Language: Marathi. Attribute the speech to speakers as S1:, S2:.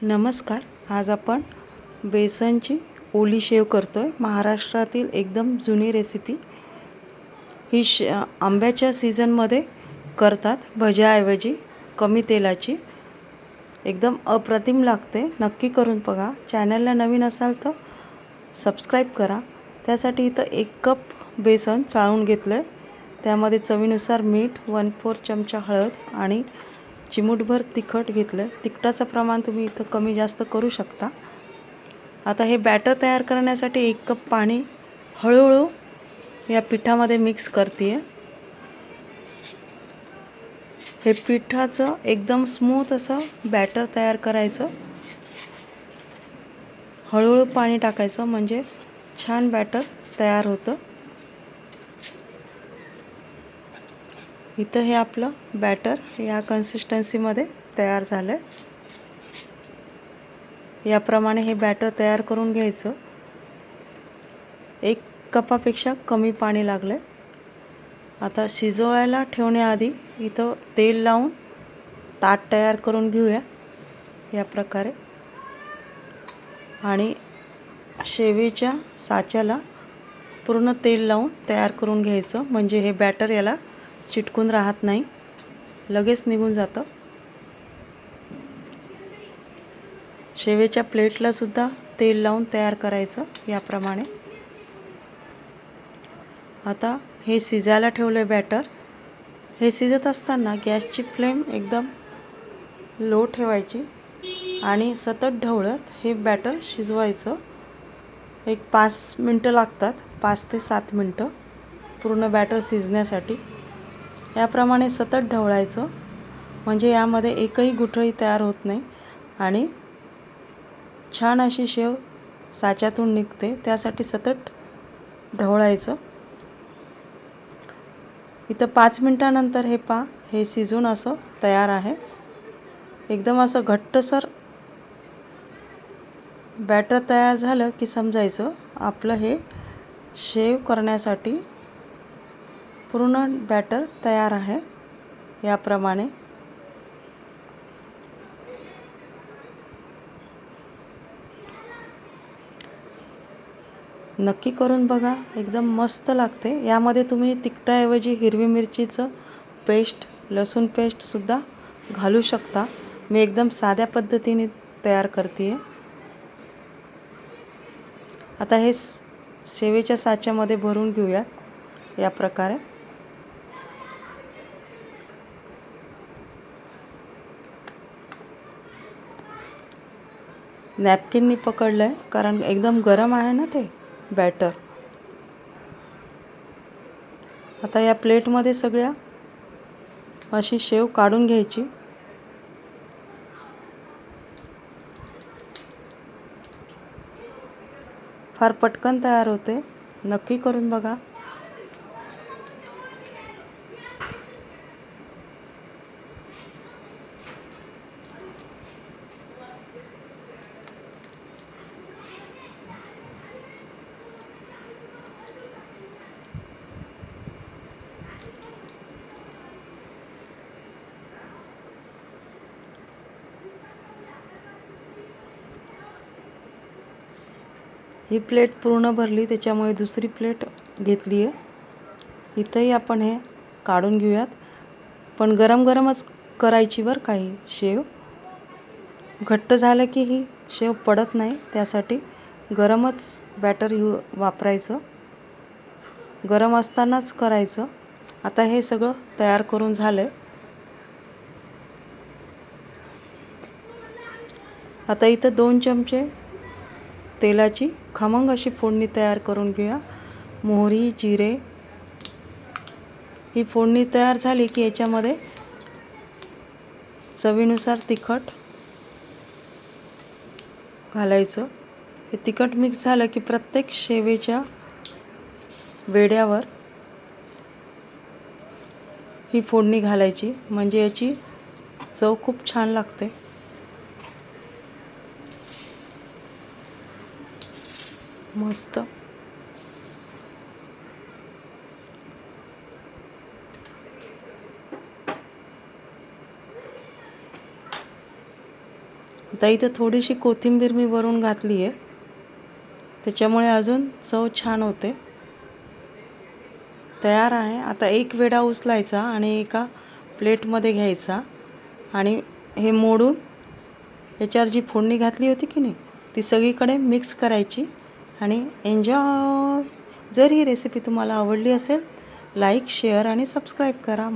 S1: नमस्कार. आज आपण बेसनची ओली शेव करतोय. महाराष्ट्रातील एकदम जुनी रेसिपी. ही आंब्याच्या सीझनमध्ये करतात. भज्याऐवजी कमी तेलाची एकदम अप्रतिम लागते. नक्की करून बघा. चॅनलला नवीन असाल तर सबस्क्राईब करा. त्यासाठी इथं 1 कप बेसन चाळून घेतलं आहे. त्यामध्ये चवीनुसार मीठ, 1/4 चमचा हळद आणि चिमूटभर तिखट घेतलं. तिखटाचं प्रमाण तुम्ही इथं कमी जास्त करू शकता. आता हे बॅटर तयार करण्यासाठी 1 कप पाणी हळूहळू या पिठामध्ये मिक्स करते आहे. हे पिठाचं एकदम स्मूथ असं बॅटर तयार करायचं. हळूहळू पाणी टाकायचं म्हणजे छान बॅटर तयार होतं. इथं हे आपलं बॅटर या कन्सिस्टन्सीमध्ये तयार झालं आहे. याप्रमाणे हे बॅटर तयार करून घ्यायचं. 1 कपापेक्षा कमी पाणी लागलं आहे. आता शिजवायला ठेवण्याआधी इथं तेल लावून ताट तयार करून घेऊया या प्रकारे. आणि शेवेच्या साच्याला पूर्ण तेल लावून तयार करून घ्यायचं म्हणजे हे बॅटर याला चिटकून राहत नाही, लगेच निघून जातं. शेवेच्या प्लेटला सुद्धा तेल लावून तयार करायचं याप्रमाणे. आता हे शिजायला ठेवलं बॅटर. हे शिजत असताना गॅसची फ्लेम एकदम लो ठेवायची आणि सतत ढवळत हे बॅटर शिजवायचं. 5 मिनटं लागतात, 5 ते 7 मिनटं पूर्ण बॅटर शिजण्यासाठी. याप्रमाणे सतत ढवळायचं म्हणजे यामध्ये एकही गुठळी तयार होत नाही आणि छान अशी शेव साच्यातून निघते. त्यासाठी सतत ढवळायचं. इथं 5 मिनटानंतर हे शिजून असं तयार आहे. एकदम असं घट्टसर बॅटर तयार झालं की समजायचं आपलं हे शेव करण्यासाठी पूर्ण बॅटर तयार आहे. याप्रमाणे नक्की करून बघा. एकदम मस्त लागते. यामध्ये तुम्ही तिखटाऐवजी हिरवी मिरचीचं पेस्ट, लसूण पेस्टसुद्धा घालू शकता. मी एकदम साध्या पद्धतीने तयार करते आहे. आता हे शेवेच्या साच्यामध्ये भरून घेऊयात या प्रकारे. नॅपकिननी पकडलं आहे कारण एकदम गरम आहे ना ते बॅटर. आता या प्लेटमध्ये सगळ्या अशी शेव काढून घ्यायची. फार पटकन तयार होते. नक्की करून बघा. ही प्लेट पूर्ण भरली त्याच्यामुळे दुसरी प्लेट घेतली आहे. इथंही आपण हे काढून घेऊयात. पण गरम गरमच करायची बरं का ही शेव. घट्ट झालं की ही शेव पडत नाही. त्यासाठी गरमच बॅटर वापरायचं. गरम असतानाच करायचं. आता हे सगळं तयार करून झालं. आता इथं 2 चमचे तेलाची खमंग अशी फोडणी तयार करून घेऊया. मोहरी, जिरे ही फोडणी तयार झाली की याच्यामध्ये चवीनुसार तिखट घालायचं. हे तिखट मिक्स झालं की प्रत्येक शेवेच्या वेड्यावर ही फोडणी घालायची म्हणजे याची चव खूप छान लागते. मस्त. आता इथं थोडीशी कोथिंबीर मी वरून घातली आहे, त्याच्यामुळे अजून चव छान होते. तयार आहे. आता एक वेडा उचलायचा आणि एका प्लेटमध्ये घ्यायचा आणि हे मोडून याच्यावर जी फोडणी घातली होती की नाही ती सगळीकडे मिक्स करायची आणि एन्जॉय. जर ही रेसिपी तुम्हाला आवडली असेल, लाईक, शेअर आणि सबस्क्राईब करा.